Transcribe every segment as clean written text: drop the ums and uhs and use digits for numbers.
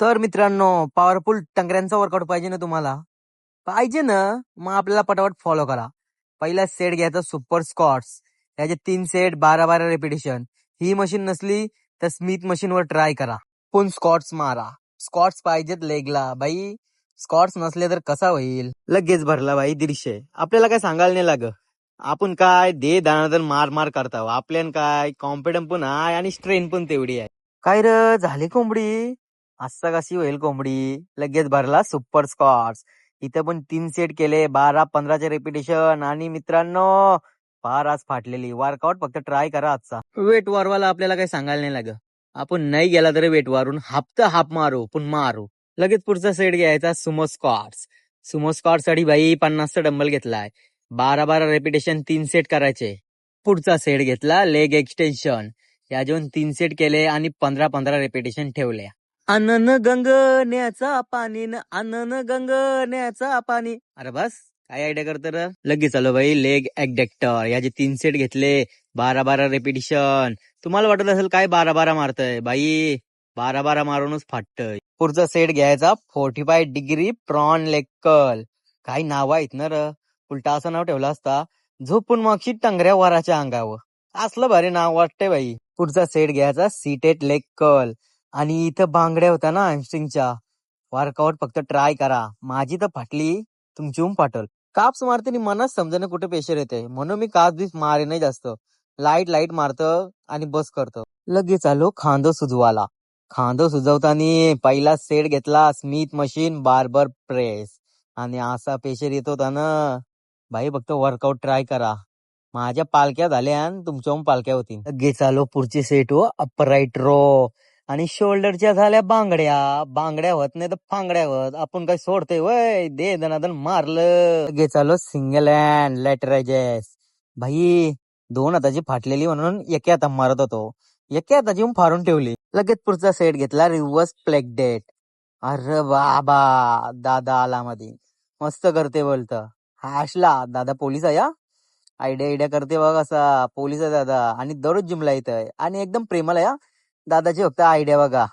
तर मित्रांनो, powerful टंगऱ्यांचा workout पाहिजे ना तुम्हाला? पाहिजे ना? मग आपल्याला पटापट फॉलो करा. पहिला सेट घ्यायचा सुपर स्क्वॉट्स. त्याचे 3 सेट 12-12 रेपिटेशन. ही मशीन नसली तर स्मिथ मशीनवर ट्राय करा. पण स्क्वॉट्स मारा. स्क्वॉट्स पाहिजेत लेगला बाई. स्क्वॉट्स नसले तर कसा होईल? लगेच भरला बाई 150. आपल्याला काय सांगायला नाही लाग. आपण काय दे दानादन मार मार करता. आपल्यान काय कॉन्फिडन्स पण आहे आणि स्ट्रेन पण तेवढी आहे. काय र झाली कोंबडी? असं कशी होईल कोंबडी? लगेच भरला सुपर स्क्वॉट्स. इथं पण 3 सेट केले 12-15चे रेपिटेशन आणि मित्रांनो फार आज फाटलेली. वर्कआउट फक्त ट्राय करा आजचा. वेट वारवाला आपल्याला काही सांगायला नाही लाग. आपण नाही गेला तरी वेट वारून हाफ मारू पण मारू. लगेच पुढचा सेट घ्यायचा सुमो स्क्वॉट्स. सुमो स्क्वॉट साठी भाई 50चा डंबल घेतलाय. 12-12 रेपिटेशन 3 सेट करायचे. पुढचा सेट घेतला लेग एक्सटेन्शन. या जेवण 3 सेट केले आणि 15-15 रेपिटेशन ठेवले. अनन गंगण्याचा पाणी न अनन गंगण्याचा पाणी. अरे बस काय आयडिया करत र? लगेच आलो भाई लेग ॲडक्टर. याचे 3 सेट घेतले 12-12 रेपिटेशन. तुम्हाला वाटत असेल काय 12-12 मारतय बाई? 12-12 मारूनच फाटतय. पुढचा सेट घ्यायचा 45 डिग्री प्रॉन लेग कर्ल. काही नाव आहेत ना र? उलटा असं नाव ठेवलं असता झोपून मागशी टंगऱ्या वराच्या अंगावर. असलं भारी नाव वाटतंय बाई. पुढचा सेट घ्यायचा सीटेड लेग कर्ल. आणि इथं बांगड्या होत्या ना हॅमस्ट्रिंगच्या. वर्कआउट फक्त ट्राय करा. माझी तर फाटली, तुमची फाटल. काप्स मारते मनच समजणं कुठे प्रेशर येते. म्हणून मी काप बीस मारे नाही जास्त. लाईट मारतं आणि बस करतो. लगेच आलो खांदो सुजवाला. खांदो सुजवताना पहिला सेट घेतला स्मिथ मशीन बार्बर प्रेस. आणि असा प्रेशर येत होता ना भाई. फक्त वर्कआउट ट्राय करा. माझ्या पालक्या झाल्या आणि तुमच्या पालक्या होतील. लगेच आलो पुढची सेट हो अपराईट रो. आणि शोल्डरच्या झाल्या बांगड्या होत नाही तर फांगड्या होत. आपण काय सोडतोय वय? दे दनादन मारलं. लगेच आलो सिंगल हँड लॅटरायजेस. भाई 2 हाताची फाटलेली म्हणून एका हातात मारत होतो. एका हाताची फाडून ठेवली. लगेच पुढचा सेट घेतला रिव्हर्स प्लेग डेट. अरे बाबा दादा आला मध्ये. मस्त करते बोलत. हॅशला दादा पोलीस आहे. आयडिया करते बघ असा. पोलीस आहे दादा आणि दररोज जिमला येत आहे आणि एकदम प्रेमल आहे. दादाची फक्त आयडिया बघा.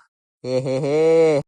हे हे हे